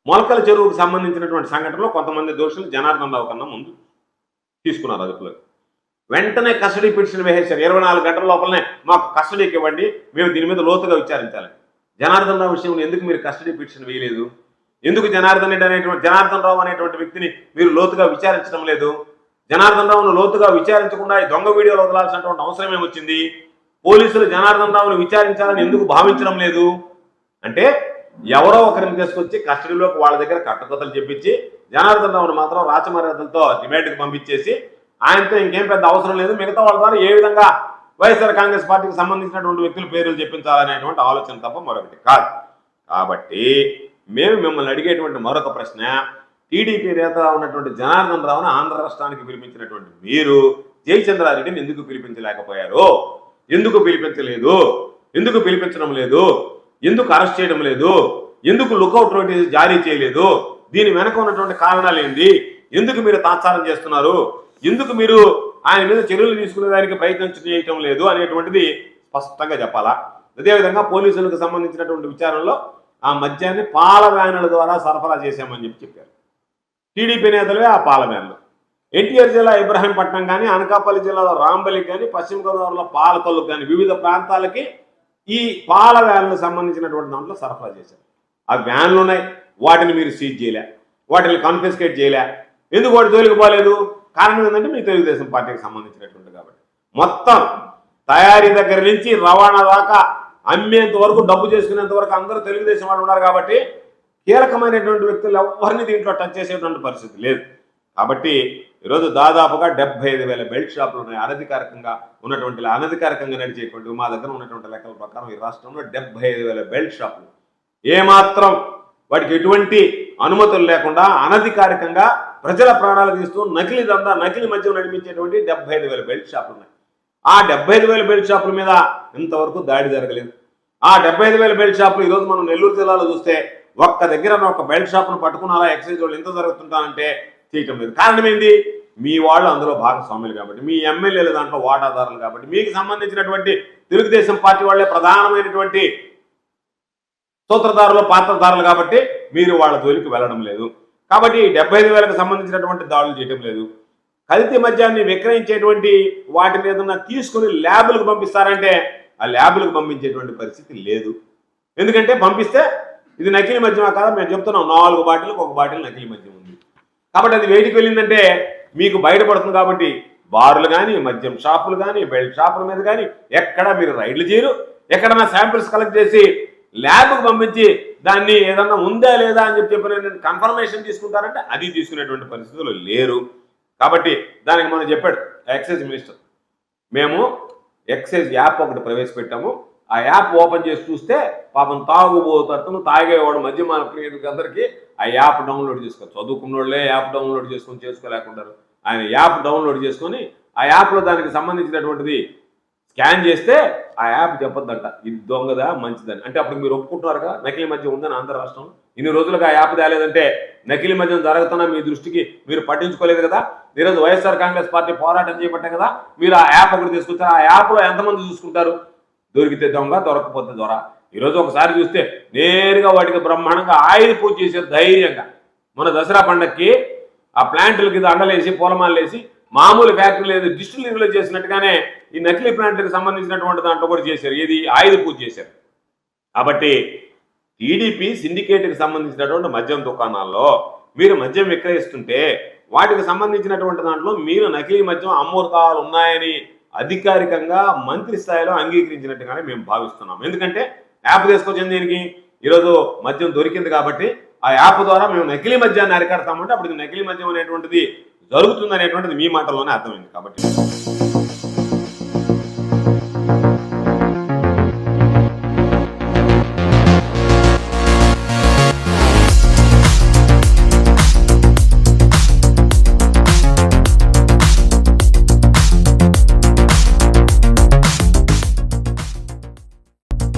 మొలకల చెరువుకు సంబంధించినటువంటి సంఘటనలో కొంతమంది దోషులు జనార్దన్ రావు కన్నా ముందు తీసుకున్నారు అదుపులో. వెంటనే కస్టడీ పిటిషన్ వేసేశారు. 24 గంటల లోపలనే మాకు కస్టడీకి ఇవ్వండి, మేము దీని మీద లోతుగా విచారించాలి. జనార్దన్ రావు విషయంలో ఎందుకు మీరు కస్టడీ పిటిషన్ వేయలేదు? ఎందుకు జనార్దన్ రావు అనేటువంటి వ్యక్తిని మీరు లోతుగా విచారించడం లేదు? జనార్దన్ రావును లోతుగా విచారించకుండా ఈ దొంగ వీడియోలు వదలాల్సినటువంటి అవసరం ఏమొచ్చింది? పోలీసులు జనార్దన్ రావును విచారించాలని ఎందుకు భావించడం లేదు? అంటే ఎవరో ఒకరిని తీసుకొచ్చి కస్టడీలోకి వాళ్ళ దగ్గర కట్టుకథలు చెప్పించి జనార్దన్ రావును మాత్రం రాచమర్యాదలతో డిమాండ్కి పంపించేసి ఆయనతో ఇంకేం పెద్ద అవసరం లేదు, మిగతా వాళ్ళ ద్వారా ఏ విధంగా వైఎస్ఆర్ కాంగ్రెస్ పార్టీకి సంబంధించినటువంటి వ్యక్తుల పేర్లు చెప్పించాలనేటువంటి ఆలోచన తప్ప మరొకటి కాదు. కాబట్టి మేము మిమ్మల్ని అడిగేటువంటి మరొక ప్రశ్న, టీడీపీ నేత ఉన్నటువంటి జనార్దన్ రావును ఆంధ్ర రాష్ట్రానికి పిలిపించినటువంటి మీరు జయచంద్రారెడ్డిని ఎందుకు పిలిపించలేకపోయారు? ఎందుకు పిలిపించలేదు? ఎందుకు పిలిపించడం లేదు? ఎందుకు అరెస్ట్ చేయడం లేదు? ఎందుకు లుకౌట్ నోటీస్ జారీ చేయలేదు? దీని వెనక ఉన్నటువంటి కారణాలు ఏంటి? ఎందుకు మీరు తాత్సారం చేస్తున్నారు? ఎందుకు మీరు ఆయన మీద చర్యలు తీసుకునేదానికి ప్రయత్నం చేయటం లేదు అనేటువంటిది స్పష్టంగా చెప్పాలా. అదేవిధంగా పోలీసులకు సంబంధించినటువంటి విచారణలో ఆ మద్యాన్ని పాల వ్యానుల ద్వారా సరఫరా చేశామని చెప్పారు టీడీపీ నేతలే. ఆ పాల వ్యాన్లు ఎన్టీఆర్ జిల్లా ఇబ్రహీంపట్నం కానీ, అనకాపల్లి జిల్లాలో రాంబలికి కానీ, పశ్చిమ గోదావరిలో పాలకొల్లుకు కానీ వివిధ ప్రాంతాలకి ఈ పాల వ్యాన్లకు సంబంధించినటువంటి దాంట్లో సరఫరా చేశారు. ఆ వ్యాన్లు ఉన్నాయి, వాటిని మీరు సీజ్ చేయలే, వాటిని కాన్ఫిస్కేట్ చేయలే. ఎందుకు వాటి జోలికి పోలేదు? కారణం ఏంటంటే మీ తెలుగుదేశం పార్టీకి సంబంధించినటువంటి కాబట్టి మొత్తం తయారీ దగ్గర నుంచి రవాణా దాకా అమ్మేంత వరకు, డబ్బు చేసుకునేంత వరకు అందరూ తెలుగుదేశం వాళ్ళు ఉన్నారు కాబట్టి కీలకమైనటువంటి వ్యక్తులు ఎవరిని దీంట్లో టచ్ చేసేటువంటి పరిస్థితి లేదు. కాబట్టి ఈరోజు దాదాపుగా 75,000 బెల్ట్ షాపులు ఉన్నాయి అనధికారికంగా అనధికారికంగా నడిచేటువంటి. మా దగ్గర ఉన్నటువంటి లెక్కల ప్రకారం ఈ రాష్ట్రంలో 75,000 బెల్ట్ షాపులు, ఏమాత్రం వాటికి ఎటువంటి అనుమతులు లేకుండా అనధికారికంగా ప్రజల ప్రాణాలు తీస్తూ నకిలీ మద్యం నడిపించేటువంటి 75,000 బెల్ట్ షాపులు ఉన్నాయి. ఆ 75,000 బెల్ట్ షాపుల మీద ఇంతవరకు దాడి జరగలేదు. ఆ 75,000 బెల్ట్ షాపులు ఈరోజు మనం నెల్లూరు జిల్లాలో చూస్తే ఒక్క దగ్గర ఒక బెల్ట్ షాపును పట్టుకున్నారా ఎక్సైజ్ వాళ్ళు ఎంత జరుగుతుంటారంటే చేయటం లేదు. కారణం ఏంటి? మీ వాళ్ళు అందులో భాగస్వాములు కాబట్టి, మీ ఎమ్మెల్యేలు దాంట్లో వాటాదారులు కాబట్టి, మీకు సంబంధించినటువంటి తెలుగుదేశం పార్టీ వాళ్ళే ప్రధానమైనటువంటి సూత్రధారులు, పాత్రధారులు కాబట్టి మీరు వాళ్ళ జోలికి వెళ్ళడం లేదు. కాబట్టి 75,000కు సంబంధించినటువంటి దాడులు చేయడం లేదు. కల్తీ మద్యాన్ని విక్రయించేటువంటి వాటిని ఏదన్నా తీసుకుని ల్యాబులకు పంపిస్తారంటే ఆ ల్యాబులకు పంపించేటువంటి పరిస్థితి లేదు. ఎందుకంటే పంపిస్తే ఇది నకిలీ మద్యమా కాదా మేము చెప్తున్నాం, 4 బాటిల్కి 1 బాటిల్ నకిలీ మద్యం ఉంది. కాబట్టి అది వేటికి వెళ్ళిందంటే మీకు బయటపడుతుంది. కాబట్టి బార్లు కానీ, మద్యం షాపులు కానీ, బెల్ట్ షాపుల మీద కానీ ఎక్కడ మీరు రైడ్లు చేయరు. ఎక్కడన్నా శాంపిల్స్ కలెక్ట్ చేసి ల్యాబ్కు పంపించి దాన్ని ఏదన్నా ఉందా లేదా అని చెప్పి కన్ఫర్మేషన్ తీసుకుంటారంటే అది తీసుకునేటువంటి పరిస్థితులు లేరు. కాబట్టి దానికి మనం చెప్పాడు ఎక్సైజ్ మినిస్టర్, మేము ఎక్సైజ్ యాప్ ఒకటి ప్రవేశపెట్టాము. ఆ యాప్ ఓపెన్ చేసి చూస్తే పాపం తాగుబోతను తాగేవాడు మద్యమాన ప్రియులకి అందరికీ ఆ యాప్ డౌన్లోడ్ చేసుకోవచ్చు. చదువుకున్న వాళ్ళే యాప్ డౌన్లోడ్ చేసుకొని చేసుకోలేకుంటారు. ఆయన యాప్ డౌన్లోడ్ చేసుకొని ఆ యాప్లో దానికి సంబంధించినటువంటిది స్కాన్ చేస్తే ఆ యాప్ చెప్పొద్దంట ఇది దొంగదా మంచిదని. అంటే అప్పుడు మీరు ఒప్పుకుంటున్నారుగా నకిలీ మద్యం ఉందని ఆంధ్ర రాష్ట్రంలో. ఇన్ని రోజులుగా ఆ యాప్ తేలేదంటే నకిలీ మద్యం జరుగుతున్నా మీ దృష్టికి మీరు పట్టించుకోలేదు కదా. ఈరోజు వైఎస్ఆర్ కాంగ్రెస్ పార్టీ పోరాటం చేయబట్టే కదా మీరు ఆ యాప్ ఒకటి తీసుకొచ్చారు. ఆ యాప్లో ఎంతమంది చూసుకుంటారు? దొరికితే దొంగ, దొరకపోతే దొర. ఈరోజు ఒకసారి చూస్తే నేరుగా వాటికి బ్రహ్మాండంగా ఆయుధ పూజ చేశారు ధైర్యంగా. మన దసరా పండగకి ఆ ప్లాంట్లకి దండలేసి పూలమాలేసి మామూలు ఫ్యాక్టరీ లేదు డిస్టిలరీలో చేసినట్టుగానే ఈ నకిలీ ప్లాంట్లకు సంబంధించినటువంటి దాంట్లో కూడా చేశారు. ఏది ఆయుధ పూజ చేశారు. కాబట్టి టీడీపీ సిండికేట్కి సంబంధించినటువంటి మద్యం దుకాణాల్లో మీరు మద్యం విక్రయిస్తుంటే వాటికి సంబంధించినటువంటి దాంట్లో మీరు నకిలీ మద్యం అమూర్తాలు ఉన్నాయని అధికారికంగా మంత్రి స్థాయిలో అంగీకరించినట్టుగానే మేము భావిస్తున్నాం. ఎందుకంటే యాప్ తీసుకొచ్చింది దీనికి ఈరోజు మద్యం దొరికింది కాబట్టి ఆ యాప్ ద్వారా మేము నకిలీ మద్యాన్ని అరికడతామంటే అప్పుడు నకిలీ మద్యం అనేటువంటిది జరుగుతుంది అనేటువంటిది మీ మాటల్లోనే అర్థమైంది. కాబట్టి